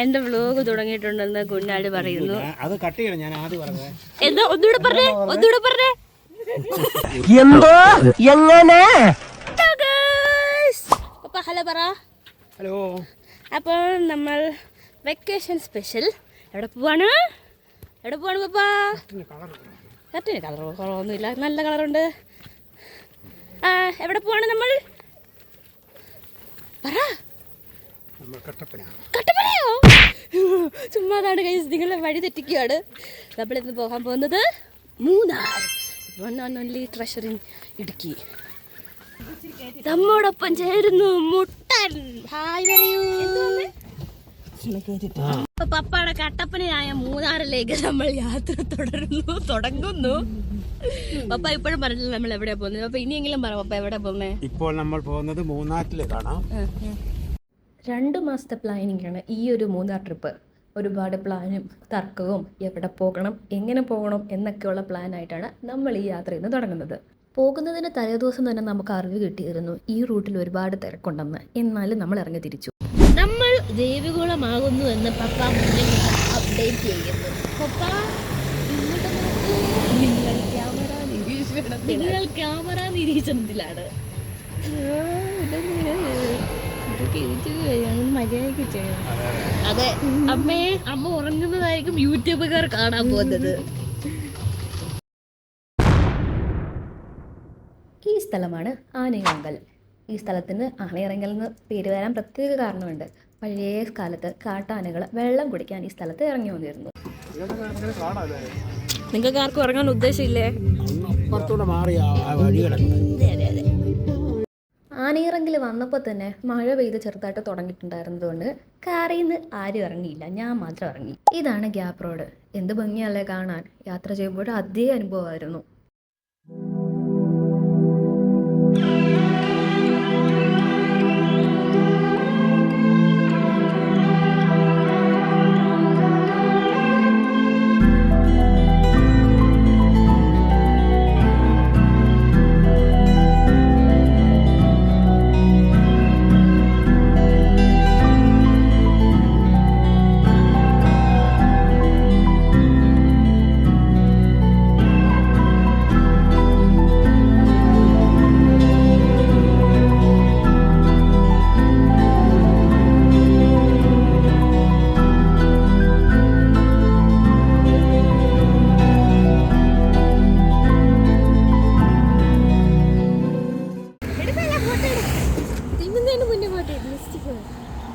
എന്റെ വ്ലോഗ് തുടങ്ങിയിട്ടുണ്ടെന്ന് കുഞ്ഞാട് പറയുന്നു. അത് കട്ട് ചെയ്യണം. ഞാൻ ആദ്യം പറഞ്ഞത് എന്താ ഒന്നുകൂടെ പറഞ്ഞേ എന്തോ എങ്ങനെ ഹലോ പറ. ഹലോ. അപ്പോൾ നമ്മൾ വെക്കേഷൻ സ്പെഷ്യൽ എവിടെ പോവാണ് പപ്പാ? കറക്റ്റിന് കളർ കുറവൊന്നുമില്ല, നല്ല കളറുണ്ട്. എവിടെ പോവാണ് നമ്മൾ? പറ. കട്ടപ്പനയോ? ചുമ്മാതാണ് കൈ, നിങ്ങളെ വഴി തെറ്റിക്കുകയാണ്. നമ്മളിന്ന് പോകാൻ പോകുന്നത് Munnar. Only treasure in Idukki. നമ്മോടൊപ്പം ചേരുന്നു മുട്ടൻ. ഹായ് പറയൂ. പപ്പയുടെ കട്ടപ്പനയായ മൂന്നാറിലേക്ക് നമ്മൾ യാത്ര തുടങ്ങുന്നു. പപ്പ ഇപ്പോഴും പറഞ്ഞില്ല നമ്മൾ എവിടെയാ പോകുന്നത്. അപ്പൊ ഇനിയെങ്കിലും പറ പപ്പ എവിടെ പോകുന്നേ? ഇപ്പോൾ നമ്മൾ പോകുന്നത് മൂന്നാറിലേക്കാണ്. 2 മാസത്തെ പ്ലാനിങ് ആണ് ഈ ഒരു മൂന്നാർ ട്രിപ്പ്. ഒരുപാട് പ്ലാനും തർക്കവും, എവിടെ പോകണം, എങ്ങനെ പോകണം എന്നൊക്കെയുള്ള പ്ലാനായിട്ടാണ് നമ്മൾ ഈ യാത്ര ഇന്ന് തുടങ്ങുന്നത്. പോകുന്നതിന് തലേദിവസം തന്നെ നമുക്ക് അറിവ് കിട്ടിയിരുന്നു ഈ റൂട്ടിൽ ഒരുപാട് തിരക്കുണ്ടെന്ന്. എന്നാലും നമ്മൾ ഇറങ്ങി തിരിച്ചു. നമ്മൾ ദേവികുളമാകുന്നു എന്ന് പപ്പ അപ്ഡേറ്റ് ചെയ്യുന്നു. പപ്പ നിങ്ങൾ ക്യാമറ നിരീക്ഷണത്തിലാണ്. മര്യാദക്ക് ചെയ്യണം. അതെ അമ്മ ഉറങ്ങുന്നതായിരിക്കും യൂട്യൂബുകാർ കാണാൻ പോകുന്നത്. ഈ സ്ഥലമാണ് ആനയിറങ്കൽ. ഈ സ്ഥലത്തിന് ആനയിറങ്കൽ എന്ന് പേര് വരാൻ പ്രത്യേക കാരണമുണ്ട്. പഴയ കാലത്ത് കാട്ടാനകൾ വെള്ളം കുടിക്കാൻ ഈ സ്ഥലത്ത് ഇറങ്ങി വന്നിരുന്നു. നിങ്ങൾക്ക് ആർക്കും ഇറങ്ങാൻ ഉദ്ദേശമില്ലേ? പുറത്തൂടെ മാറിയ വഴികളൊക്കെ. ആനയിറങ്കിൽ വന്നപ്പോൾ തന്നെ മഴ പെയ്ത് ചെറുതായിട്ട് തുടങ്ങിയിട്ടുണ്ടായിരുന്നതുകൊണ്ട് കാറിൽ നിന്ന് ആരും ഇറങ്ങിയില്ല, ഞാൻ മാത്രം ഇറങ്ങി. ഇതാണ് ഗ്യാപ്പ് റോഡ്. എന്ത് ഭംഗിയല്ലേ കാണാൻ. യാത്ര ചെയ്യുമ്പോൾ അതേ അനുഭവമായിരുന്നു.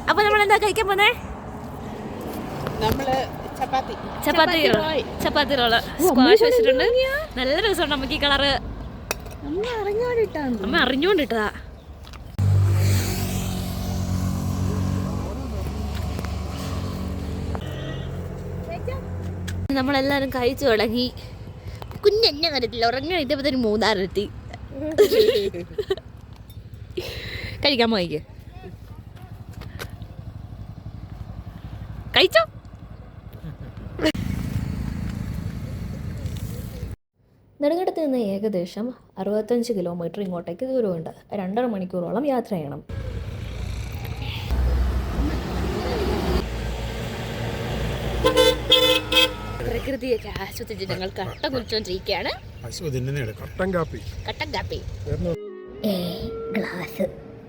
അപ്പൊ നമ്മൾ എന്താ കഴിക്കാൻ പോന്നേ? ചപ്പാത്തി റോള് സ്ക്വാഷ് വെച്ചിട്ടുണ്ട്. നല്ല രസമുണ്ട്. നമുക്ക് ഈ കളറ് അമ്മ അറിഞ്ഞോണ്ടിട്ടതാ. നമ്മളെല്ലാരും കഴിച്ചു തുടങ്ങി. കുഞ്ഞെന്നെ കണ്ടിട്ടില്ല, ഉറങ്ങാൻ ഇതേപോലെ ഒരു മൂന്നാറെത്തി. കഴിക്കാൻ പോയിക്ക്. കഴിച്ചോ? നെടുങ്കണ്ടത്ത് നിന്ന് ഏകദേശം 65 കിലോമീറ്റർ ഇങ്ങോട്ടേക്ക് ദൂരമുണ്ട്. 2.5 മണിക്കൂറോളം യാത്ര ചെയ്യണം. പ്രകൃതിയൊക്കെ ആസ്വദിച്ച് ഞങ്ങൾ കട്ട കുടിച്ചോണ്ടിരിക്കുകയാണ്. കട്ടൻ കാപ്പി. ഗ്ലാസ്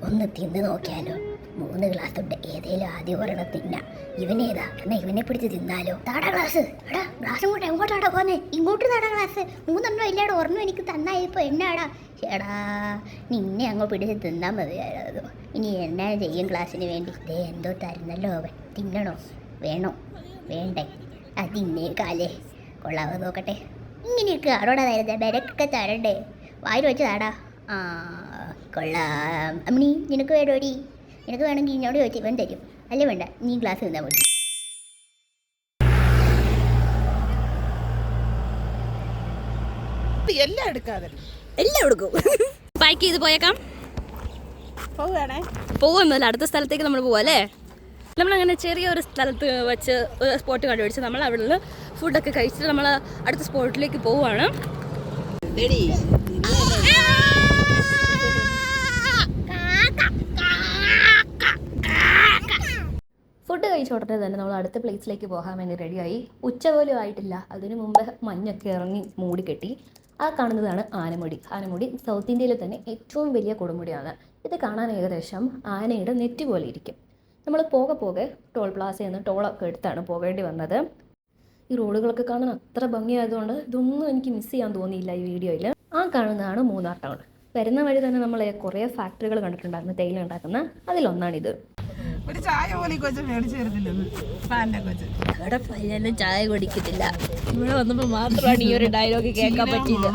ഒന്ന് തിന്ന് നോക്കിയാലോ? 3 ഗ്ലാസ് ഉണ്ട്. ഏതേലും ആദ്യം ഒരെണ്ണം തിന്ന. ഇവനേതാ? എന്നാ ഇവനെ പിടിച്ച് തിന്നാലോ? താടാ ഗ്ലാസ്. എടാ ഗ്ലാസ് എങ്ങോട്ടാടാ പോന്നെ? ഇങ്ങോട്ട് താടാ ഗ്ലാസ്. 3 ഇല്ലാടോ, ഒരെണ്ണം എനിക്ക് തന്നായിപ്പോ എന്നാടാ? ചേടാ നിന്നെ അങ്ങ് പിടിച്ച് തിന്നാൻ മതിയായിരുന്നു. ഇനി എന്നാ ചെയ്യും ഗ്ലാസ്സിന് വേണ്ടി? ദേ എന്തോ തരുന്നല്ലോ അവൻ. തിന്നണോ? വേണോ? വേണ്ടേ? അതിന്നേ കാലേ കൊള്ളാവോ നോക്കട്ടെ. ഇങ്ങനെയൊക്കെ ആരോടാ തരുന്നത്? ബെരക്കൊക്കെ തരണ്ടേ? വായിൽ വെച്ച് താടാ. കൊള്ളാം. അമ്മണി നിനക്ക് വേണോടി? നിനക്ക് വേണമെങ്കിൽ ഇന്നോട് ചോദിച്ചു ഇവൻ തരും. അല്ലേ വേണ്ട, നീ ഗ്ലാസ് തിന്നാൽ മതി. എല്ലാം എടുക്കും. പാക്ക് ചെയ്ത് പോയേക്കാം. പോവുന്നല്ല, അടുത്ത സ്ഥലത്തേക്ക് നമ്മൾ പോവാ അല്ലേ? നമ്മളങ്ങനെ ചെറിയൊരു സ്ഥലത്ത് വെച്ച് ഒരു സ്പോട്ട് കണ്ടുപിടിച്ച് നമ്മൾ അവിടെ നിന്ന് ഫുഡൊക്കെ കഴിച്ചിട്ട് നമ്മൾ അടുത്ത സ്പോട്ടിലേക്ക് പോവുകയാണ്. കഴിച്ച ഉടനെ തന്നെ നമ്മൾ അടുത്ത പ്ലേസിലേക്ക് പോകാൻ വേണ്ടി റെഡിയായി. ഉച്ച പോലും ആയിട്ടില്ല, അതിനു മുമ്പ് മഞ്ഞൊക്കെ ഇറങ്ങി മൂടിക്കെട്ടി. ആ കാണുന്നതാണ് ആനമുടി. ആനമുടി സൗത്ത് ഇന്ത്യയിലെ തന്നെ ഏറ്റവും വലിയ കൊടുമുടിയാണ്. ഇത് കാണാൻ ഏകദേശം ആനയുടെ നെറ്റ് പോലെ ഇരിക്കും. നമ്മൾ പോകെ ടോൾ പ്ലാസയിൽ നിന്ന് ടോളൊക്കെ എടുത്താണ് പോകേണ്ടി വന്നത്. ഈ റോഡുകളൊക്കെ കാണാൻ അത്ര ഭംഗിയായതുകൊണ്ട് ഇതൊന്നും എനിക്ക് മിസ് ചെയ്യാൻ തോന്നിയില്ല ഈ വീഡിയോയിൽ. ആ കാണുന്നതാണ് മൂന്നാർ ടൗൺ. വരുന്ന വഴി തന്നെ നമ്മൾ കുറേ ഫാക്ടറികൾ കണ്ടിട്ടുണ്ടായിരുന്നു തേയില ഉണ്ടാക്കുന്ന. അതിലൊന്നാണിത്. ഒരു ചായ പോലെ കൊച്ചു മേടിച്ചു തരുന്നില്ലെന്ന് പാൻ്റെ കൊച്ച്. ഇവിടെ പയ്യനും ചായ കുടിക്കത്തില്ല. ഇവിടെ വന്നപ്പോൾ മാത്രമാണ് ഈ ഒരു ഡയലോഗ് കേൾക്കാൻ പറ്റിയത്.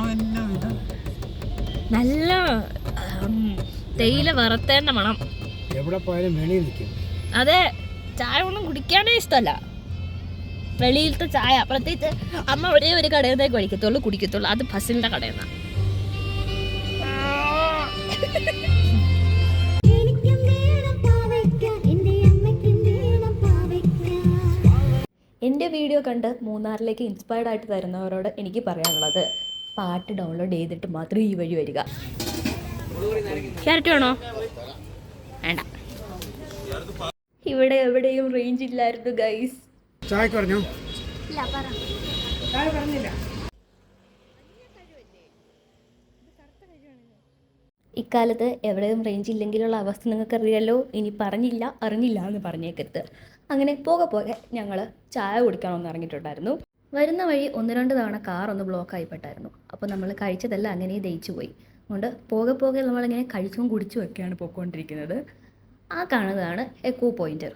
നല്ല തേയില വറുത്തേണ്ട മണം. എവിടെ പോയാലും വെളിയിൽ നിൽക്കും. അതെ, ചായ ഒന്നും കുടിക്കാനേ ഇഷ്ടമല്ല. വെളിയിലത്തെ ചായ പ്രത്യേകിച്ച് അമ്മ ഒരേ ഒരു കടയിൽ നിന്നേ കുടിക്കത്തുള്ളൂ. അത് ഫസിലിന്റെ കടയിൽ നിന്നാണ്. എൻ്റെ വീഡിയോ കണ്ട് മൂന്നാറിലേക്ക് ഇൻസ്പയർഡ് ആയിട്ട് തരുന്നവരോട് എനിക്ക് പറയാനുള്ളത്, പാട്ട് ഡൗൺലോഡ് ചെയ്തിട്ട് മാത്രം ഈ വഴി വരിക. ക്യാരറ്റ് വേണോ? വേണ്ട. ഇവിടെ എവിടെയും റേഞ്ച് ഇല്ലായിരുന്നു ഗൈസ്. ചായക്ക് പറഞ്ഞു. ഇക്കാലത്ത് എവിടെയും റേഞ്ച് ഇല്ലെങ്കിലുള്ള അവസ്ഥ നിങ്ങൾക്കറിയാലോ. ഇനി അറിഞ്ഞില്ല എന്ന് പറഞ്ഞേക്കരുത്. അങ്ങനെ പോകെ ഞങ്ങൾ ചായ കുടിക്കാനൊന്ന് ഇറങ്ങിയിട്ടുണ്ടായിരുന്നു. വരുന്ന വഴി 1-2 തവണ കാർ ഒന്ന് ബ്ലോക്ക് ആയിപ്പെട്ടായിരുന്നു. അപ്പോൾ നമ്മൾ കഴിച്ചതെല്ലാം അങ്ങനെ ദഹിച്ചു പോയി. അതുകൊണ്ട് പോകെ നമ്മളിങ്ങനെ കഴിച്ചും കുടിച്ചും ഒക്കെയാണ് പോയിക്കൊണ്ടിരിക്കുന്നത്. ആ കാണുന്നതാണ് എക്കോ പോയിന്റ്.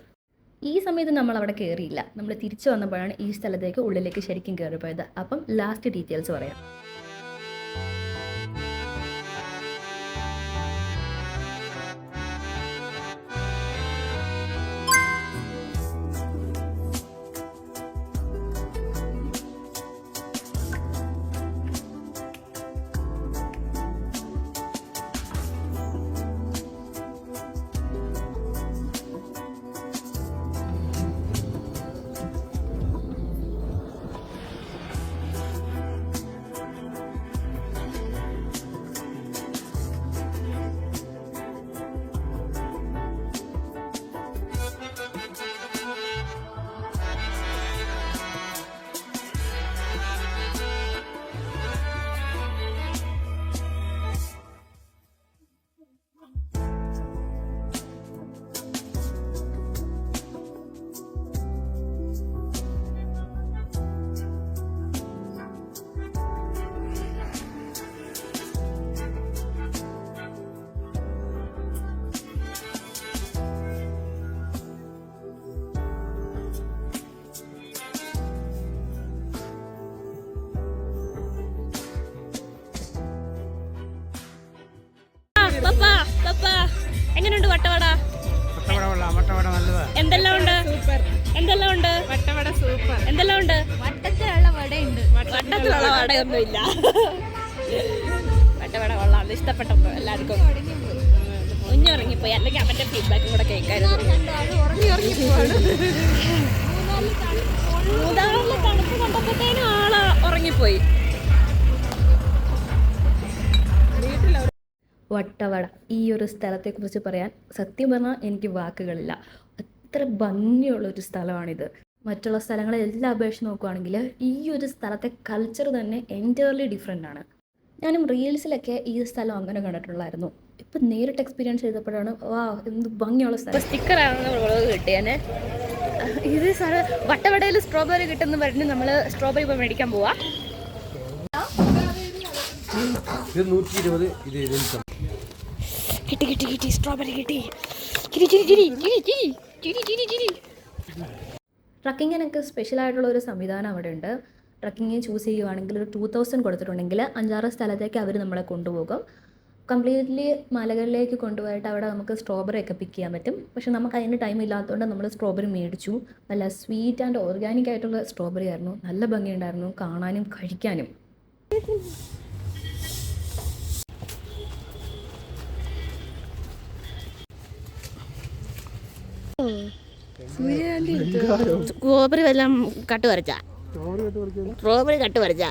ഈ സമയത്ത് നമ്മൾ അവിടെ കയറിയില്ല. നമ്മൾ തിരിച്ചു വന്നപ്പോഴാണ് ഈ സ്ഥലത്തേക്ക് ഉള്ളിലേക്ക് ശരിക്കും കയറിപ്പോയത്. അപ്പം ലാസ്റ്റ് ഡീറ്റെയിൽസ് പറയാം. എങ്ങനെയുണ്ട് വട്ടവട? വട്ടവട നല്ലതാ. എന്തെല്ലാം ഉണ്ട്? വട്ടവട സൂപ്പർ. എന്തെല്ലാം ഉണ്ട്? വട്ടത്തിലുള്ള വടയുണ്ട്. വട്ടത്തിലുള്ള വടയൊന്നും ഇല്ല. വട്ടവട കൊള്ളാം, ഇഷ്ടപ്പെട്ടപ്പോ എല്ലാവർക്കും. ഉറങ്ങിപ്പോയി, അല്ലെങ്കിൽ അവന്റെ ഫീഡ്ബാക്കും കൂടെ കേൾക്കായിരുന്നു. മൂന്നാറിലെ തണുപ്പ് കണ്ടപ്പോഴത്തേനും ആള് ഉറങ്ങിപ്പോയി. വട്ടവട ഈ ഒരു സ്ഥലത്തെക്കുറിച്ച് പറയാൻ സത്യം പറഞ്ഞാൽ എനിക്ക് വാക്കുകളില്ല. അത്ര ഭംഗിയുള്ളൊരു സ്ഥലമാണിത്. മറ്റുള്ള സ്ഥലങ്ങളെല്ലാം അപേക്ഷിച്ച് നോക്കുകയാണെങ്കിൽ ഈ ഒരു സ്ഥലത്തെ കൾച്ചർ തന്നെ എൻറ്റയർലി ഡിഫറെൻ്റ് ആണ്. ഞാനും റീൽസിലൊക്കെ ഈ സ്ഥലം അങ്ങനെ കണ്ടിട്ടുള്ളായിരുന്നു. ഇപ്പം നേരിട്ട് എക്സ്പീരിയൻസ് ചെയ്തപ്പോഴാണ് വാ എന്ത് ഭംഗിയുള്ള സ്ഥലം. സ്റ്റിക്കറാണ് കിട്ടിയാൽ ഇത് വട്ടവടയിൽ സ്ട്രോബെറി കിട്ടുമെന്ന് പറഞ്ഞ് നമ്മൾ സ്ട്രോബെറി ഇപ്പോൾ മേടിക്കാൻ പോവാ. കിട്ടി സ്ട്രോബെറി കിട്ടി. ട്രക്കിങ്ങിനൊക്കെ സ്പെഷ്യലായിട്ടുള്ള ഒരു സംവിധാനം അവിടെ ഉണ്ട്. ട്രക്കിങ് ചൂസ് ചെയ്യുവാണെങ്കിൽ ഒരു 2000 കൊടുത്തിട്ടുണ്ടെങ്കിൽ 5-6 സ്ഥലത്തേക്ക് അവർ നമ്മളെ കൊണ്ടുപോകും. കംപ്ലീറ്റ്ലി മലകളിലേക്ക് കൊണ്ടുപോയിട്ട് അവിടെ നമുക്ക് സ്ട്രോബെറി ഒക്കെ പിക്ക് ചെയ്യാൻ പറ്റും. പക്ഷെ നമുക്ക് അതിന് ടൈം ഇല്ലാത്തതുകൊണ്ട് നമ്മൾ സ്ട്രോബെറി മേടിച്ചു. നല്ല സ്വീറ്റ് ആൻഡ് ഓർഗാനിക് ആയിട്ടുള്ള സ്ട്രോബെറി ആയിരുന്നു. നല്ല ഭംഗിയുണ്ടായിരുന്നു കാണാനും കഴിക്കാനും. സ്ട്രോബെറി വല്ലതും കട്ട് വരച്ചാ സ്ട്രോബെറി കട്ട് വരച്ചാ.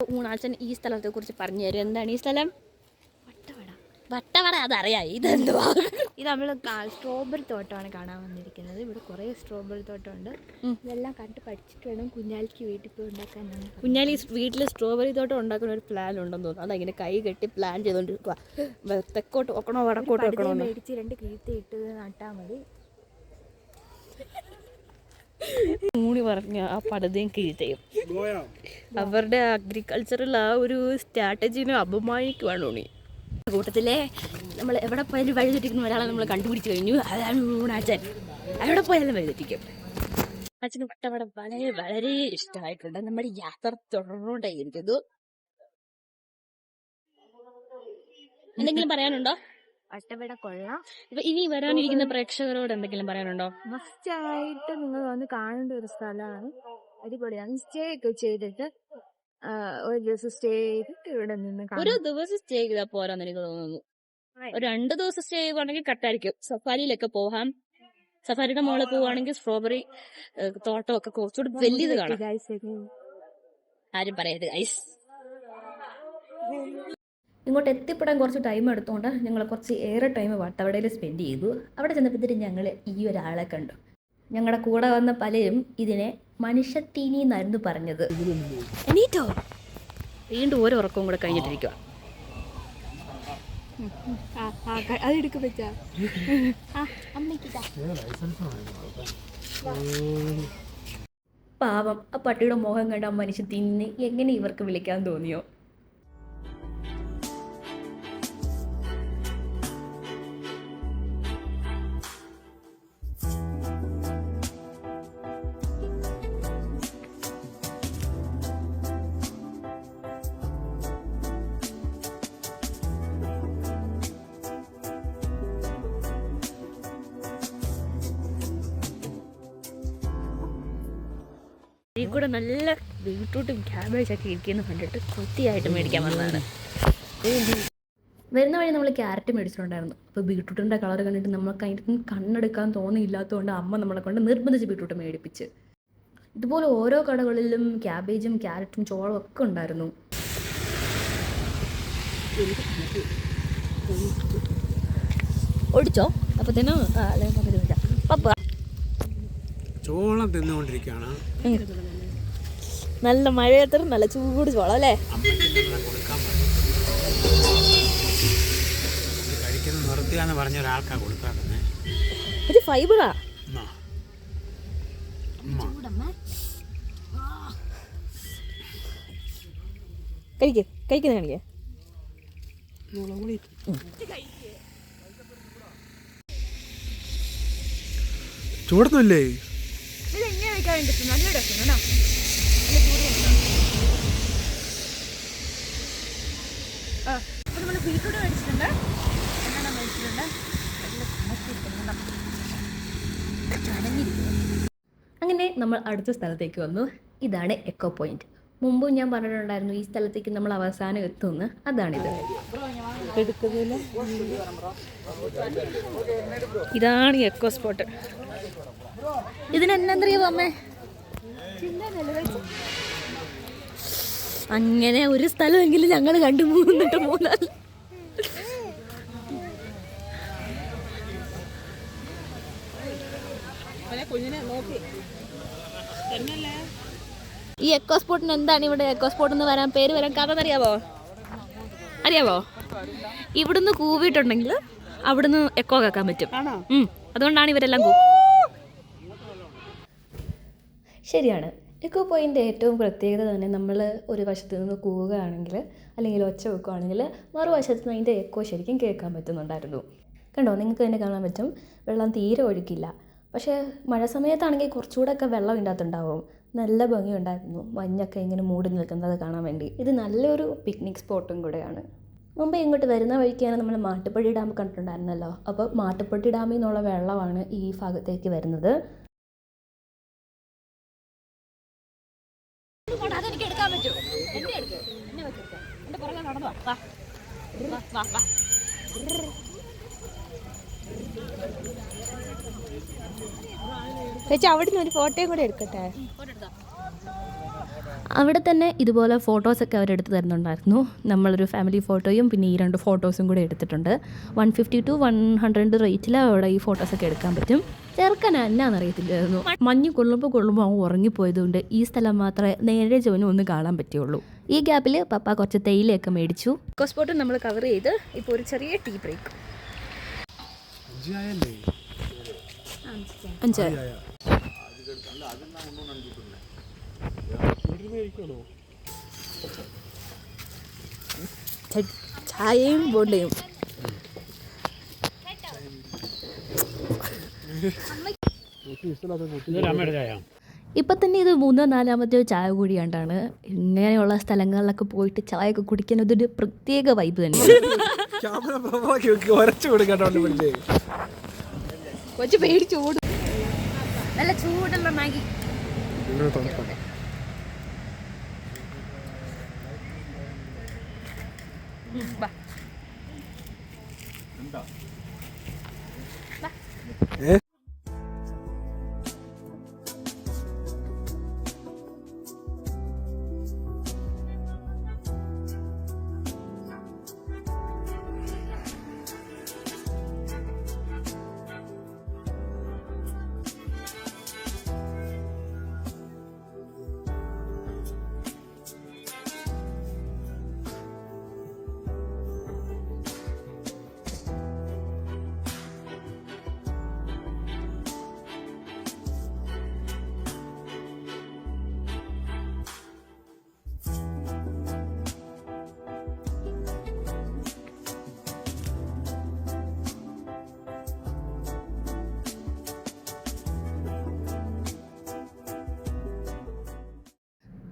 ഊണാച്ചൻ ഈ സ്ഥലത്തെ കുറിച്ച് പറഞ്ഞു തരും. എന്താണ് ഈ സ്ഥലം? വട്ടവട. വട്ടവട അതറിയാം, ഇതെന്തുവാ? ഇത് നമ്മൾ സ്ട്രോബെറി തോട്ടമാണ് കാണാൻ വന്നിരിക്കുന്നത്. ഇവിടെ കുറേ സ്ട്രോബെറി തോട്ടമുണ്ട്. ഇതെല്ലാം കണ്ട് പഠിച്ചിട്ട് വേണം കുഞ്ഞാലിക്ക് വീട്ടിൽ പോയി ഉണ്ടാക്കാൻ. കുഞ്ഞാലി വീട്ടിൽ സ്ട്രോബെറി തോട്ടം ഉണ്ടാക്കുന്ന ഒരു പ്ലാൻ ഉണ്ടെന്ന് തോന്നുന്നു. അതങ്ങനെ കൈ കെട്ടി പ്ലാൻ ചെയ്തോണ്ടിരിക്കുക. തെക്കോട്ട് വെക്കണോ വടക്കോട്ട് വെക്കണോ മേടിച്ച് 2 കീർത്തി ഇട്ട് നട്ടാൽ മതി. മൂണി പറഞ്ഞ ആ പടുതയും കീഴ്ത്തയും അവരുടെ അഗ്രികൾച്ചറൽ ആ ഒരു സ്ട്രാറ്റജീനെ അപമാനിക്കുവാണ് ഉണ്ണി. കൂട്ടത്തിലെ നമ്മൾ എവിടെ പോയാലും വഴിതെറ്റിക്കുന്ന ഒരാളെ നമ്മൾ കണ്ടുപിടിച്ച് കഴിഞ്ഞു. അതാണ് ഊണാച്ചൻ. എവിടെ പോയാലും വഴിതെറ്റിക്കും. അച്ഛന് വട്ടവട വളരെ വളരെ ഇഷ്ടമായിട്ടുണ്ട്. നമ്മുടെ യാത്ര തുടർന്നുകൊണ്ടേയിരിക്കുന്നു. എന്തെങ്കിലും പറയാനുണ്ടോ? വട്ടവട കൊള്ളാം. ഇപ്പൊ ഇനി വരാനിരിക്കുന്ന പ്രേക്ഷകരോട് എന്തെങ്കിലും പറയാനുണ്ടോ? മസ്റ്റായിട്ട് നിങ്ങൾ വന്ന് കാണേണ്ട ഒരു സ്ഥലമാണ്. അടിപൊളിയാണ്. സ്റ്റേ ഒക്കെ ചെയ്തിട്ട് ഒരു ദിവസം സ്റ്റേ ചെയ്തിട്ട് ഇവിടെ നിന്ന് ഒരു ദിവസം സ്റ്റേ ചെയ്താൽ പോരാന്ന് എനിക്ക് തോന്നുന്നു. ഒരു 2 ദിവസം സ്റ്റേ ചെയ്യുവാണെങ്കിൽ കട്ടായിരിക്കും. സഫാരിയിലൊക്കെ പോകാം. സഫാരിയുടെ മുകളിൽ പോവുകയാണെങ്കിൽ സ്ട്രോബെറി തോട്ടമൊക്കെ കുറച്ചുകൂടി വലിയത് കാണാം. ആരും പറയരുത് ഐസ്. ഇങ്ങോട്ട് എത്തിപ്പെടാൻ കുറച്ച് ടൈം എടുത്തുകൊണ്ട് ഞങ്ങൾ കുറച്ച് ഏറെ ടൈം വട്ടവടയിൽ സ്പെൻഡ് ചെയ്തു. അവിടെ ചെന്നപ്പോഴത്തേക്ക് ഞങ്ങൾ ഈ ഒരാളെ കണ്ടു. ഞങ്ങളുടെ കൂടെ വന്ന പലരും ഇതിനെ മനുഷ്യത്തീനി എന്നായിരുന്നു പറഞ്ഞത്. എണീറ്റോ? വീണ്ടും ഓരോ ഉറക്കവും കൂടെ കഴിഞ്ഞിട്ടിരിക്കുക. അതെടുക്കാൻ പറ്റാ. പാവം, ആ പട്ടിയുടെ മുഖം കണ്ട ആ മനുഷ്യത്തീനിനെ എങ്ങനെ ഇവർക്ക് വിളിക്കാൻ തോന്നിയോ? ഈ കൂടെ നല്ല ബീട്രൂട്ടും ക്യാബേജൊക്കെ ഇരിക്കുന്നു കണ്ടിട്ട് കൊത്തിയായിട്ട് മേടിക്കാൻ വന്നതാണ്. വരുന്ന വഴി നമ്മൾ ക്യാരറ്റ് മേടിച്ചിട്ടുണ്ടായിരുന്നു. അപ്പോൾ ബീട്രൂട്ടിൻ്റെ കളർ കണ്ടിട്ട് നമ്മൾക്ക് അതിൻ്റെ കണ്ണെടുക്കാൻ തോന്നിയില്ലാത്തതുകൊണ്ട് അമ്മ നമ്മളെ കൊണ്ട് നിർബന്ധിച്ച് ബീട്രൂട്ട് മേടിപ്പിച്ച്. ഇതുപോലെ ഓരോ കടകളിലും ക്യാബേജും ക്യാരറ്റും ചോളം ഒക്കെ ഉണ്ടായിരുന്നു. ഓടിച്ചോ അപ്പത്തേനും പപ്പ ചോളം തിന്നുകൊണ്ടിരിക്കുകയാണ്. നല്ല മഴയത്തും നല്ല ചൂട് ചോളം അല്ലേ? കഴിക്കുന്ന നിർത്തിയാന്ന് പറഞ്ഞ ഒരാൾക്കാ കൊടുക്കാറുണ്ട്. ഇത് ഫൈബറാ. കഴിക്കുന്ന കാണിക്കേ. ചൂടുന്നില്ലേ? നല്ല രസം. നമ്മൾ ബീട്രൂട്ട് മേടിച്ചിട്ടുണ്ട്. എണ്ണ മേടിച്ചിട്ടുണ്ട്. അങ്ങനെ നമ്മൾ അടുത്ത സ്ഥലത്തേക്ക് വന്നു. ഇതാണ് എക്കോ പോയിന്റ്. മുമ്പും ഞാൻ പറഞ്ഞിട്ടുണ്ടായിരുന്നു ഈ സ്ഥലത്തേക്ക് നമ്മൾ അവസാനം എത്തുമെന്ന്. അതാണിത്. ഇതാണ് എക്കോ സ്പോട്ട്. ഇതിനെന്തറിയാമോ അമ്മേ? അങ്ങനെ ഒരു സ്ഥലമെങ്കിലും ഞങ്ങൾ കണ്ടു പോകുന്നുണ്ട്. 3 ഈ എക്കോ സ്പോട്ടിന് എന്താണ് ഇവിടെ എക്കോ സ്പോട്ട് എന്ന് വരാൻ പേര് വരാൻ കാരണം അറിയാവോ? ഇവിടുന്ന് കൂവിയിട്ടുണ്ടെങ്കിൽ അവിടുന്ന് എക്കോ കേൾക്കാൻ പറ്റും. അതുകൊണ്ടാണ് ഇവരെല്ലാം ശരിയാണ്. എക്കോ പോയിൻ്റ് ഏറ്റവും പ്രത്യേകത തന്നെ നമ്മൾ ഒരു വശത്ത് നിന്ന് കൂവുകയാണെങ്കിൽ അല്ലെങ്കിൽ ഒച്ച വെക്കുകയാണെങ്കിൽ മറുവശത്ത് നിന്ന് അതിൻ്റെ എക്കോ ശരിക്കും കേൾക്കാൻ പറ്റുന്നുണ്ടായിരുന്നു. കണ്ടോ, നിങ്ങൾക്ക് തന്നെ കാണാൻ പറ്റും. വെള്ളം തീരെ ഒഴുക്കില്ല. പക്ഷേ മഴ സമയത്താണെങ്കിൽ കുറച്ചുകൂടെ ഒക്കെ വെള്ളം ഇതിനകത്തുണ്ടാവും. നല്ല ഭംഗിയുണ്ടായിരുന്നു മഞ്ഞൊക്കെ ഇങ്ങനെ മൂടി നിൽക്കുന്നത് കാണാൻ വേണ്ടി. ഇത് നല്ലൊരു പിക്നിക് സ്പോട്ടും കൂടെയാണ്. മുമ്പ് ഇങ്ങോട്ട് വരുന്ന വഴിക്കാണ് നമ്മൾ മാട്ടുപ്പെട്ടി ഡാം കണ്ടിട്ടുണ്ടായിരുന്നല്ലോ. അപ്പോൾ മാട്ടുപ്പെട്ടി ഡാമിൽ നിന്നുള്ള വെള്ളമാണ് ഈ ഭാഗത്തേക്ക് വരുന്നത്. അതെനിക്ക് എടുക്കാൻ പറ്റും. എന്നെ എടുക്കും. എന്നെ വെച്ചിട്ട് എൻ്റെ പുറകെ നടന്നു വാ. ചേച്ചി അവിടുന്ന് ഒരു ഫോട്ടോയും കൂടെ എടുക്കട്ടെ. അവിടെ തന്നെ ഇതുപോലെ ഫോട്ടോസൊക്കെ അവരെടുത്ത് തരുന്നുണ്ടായിരുന്നു. നമ്മളൊരു ഫാമിലി ഫോട്ടോയും പിന്നെ ഈ 2 ഫോട്ടോസും കൂടെ എടുത്തിട്ടുണ്ട്. 150 to 100 റേറ്റിൽ അവിടെ ഈ ഫോട്ടോസൊക്കെ എടുക്കാൻ പറ്റും. ചെറുക്കൻ എന്നാന്നറിയത്തില്ലായിരുന്നു. മഞ്ഞ് കൊള്ളുമ്പോൾ അവൻ ഉറങ്ങിപ്പോയതുകൊണ്ട് ഈ സ്ഥലം മാത്രമേ നേരെ ചുവനും ഒന്ന് കാണാൻ പറ്റുള്ളൂ. ഈ ഗ്യാപ്പിൽ പപ്പ കുറച്ച് തേയിലയൊക്കെ മേടിച്ചു. സ്പോട്ട് നമ്മൾ കവർ ചെയ്ത് ഇപ്പോൾ ഒരു ചെറിയ ടീ ബ്രേക്ക്. 5 ചായയും ബോണ്ടയും. ഇപ്പം തന്നെ ഇത് 3-ോ 4-ാമത്തെ ചായ കൂടി കണ്ടാണ്. ഇങ്ങനെയുള്ള സ്ഥലങ്ങളിലൊക്കെ പോയിട്ട് ചായയൊക്കെ കുടിക്കാൻ അതൊരു പ്രത്യേക വൈബ് തന്നെയാണ്. കൊച്ചു പേടിച്ചു ഓടും. നല്ല ചൂടുള്ള മാഗി.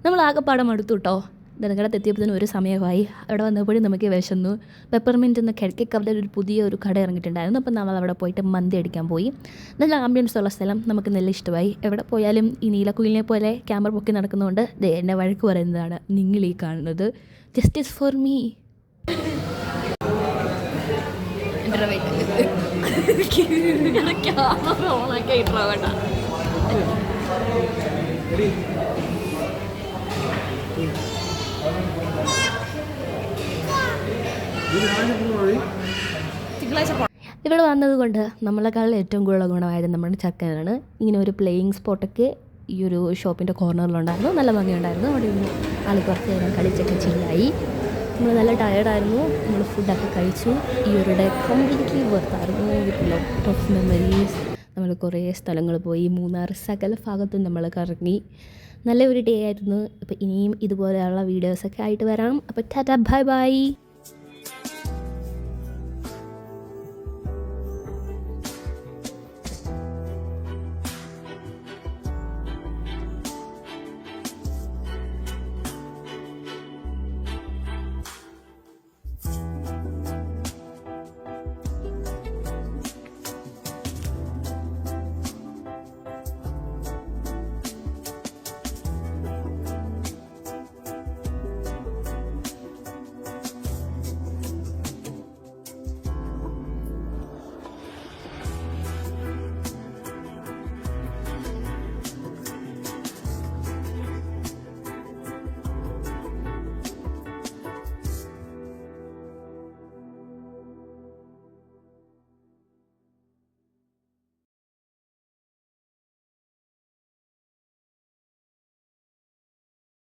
നമ്മൾ ആകെപ്പാടം അടുത്തു കേട്ടോ. നെടുങ്കണ്ടത്ത് എത്തിയപ്പോഴത്തേനും ഒരു സമയമായി. അവിടെ വന്നപ്പോഴും നമുക്ക് വിശന്നു. പെപ്പർമിൻറ്റ് എന്ന കിഴക്കേക്ക് അവിടെ ഒരു പുതിയ കട ഇറങ്ങിയിട്ടുണ്ടായിരുന്നു. അപ്പം നമ്മൾ അവിടെ പോയിട്ട് മന്തി അടിക്കാൻ പോയി. നല്ല ആംബിയൻസ് ഉള്ള സ്ഥലം നമുക്ക് നല്ല ഇഷ്ടമായി. എവിടെ പോയാലും ഈ നീലക്കുയിലിനെ പോലെ ക്യാമറ പൊക്കി നടക്കുന്നതുകൊണ്ട് എന്നെ വഴക്ക് പറയുന്നതാണ് നിങ്ങൾ ഈ കാണുന്നത്. Justice for me. ഇവിടെ വന്നതുകൊണ്ട് നമ്മളെക്കാളും ഏറ്റവും കൂടുതൽ ഗുണമായത് നമ്മുടെ ചക്കനാണ്. ഇങ്ങനെ ഒരു പ്ലേയിങ് സ്പോട്ടൊക്കെ ഈ ഒരു ഷോപ്പിൻ്റെ കോർണറിലുണ്ടായിരുന്നു. നല്ല ഭംഗിയുണ്ടായിരുന്നു. അവിടെ നിന്ന് ആൾ കുറച്ച് നേരം കളിച്ചൊക്കെ ചില്ലായി. നമ്മൾ നല്ല ടയേർഡായിരുന്നു. നമ്മൾ ഫുഡൊക്കെ കഴിച്ചു. ഈ ഒരു ഡേ കംപ്ലീറ്റ്ലി വർത്തായിരുന്നു. With lot of memories. നമ്മൾ കുറേ സ്ഥലങ്ങൾ പോയി. മൂന്നാർ സകല ഭാഗത്തും നമ്മൾ കറങ്ങി. നല്ല ഒരു ഡേ ആയിരുന്നു. അപ്പോൾ ഇനിയും ഇതുപോലെയുള്ള വീഡിയോസൊക്കെ ആയിട്ട് വരാം. അപ്പോൾ ടാറ്റാ ബൈ ബൈ.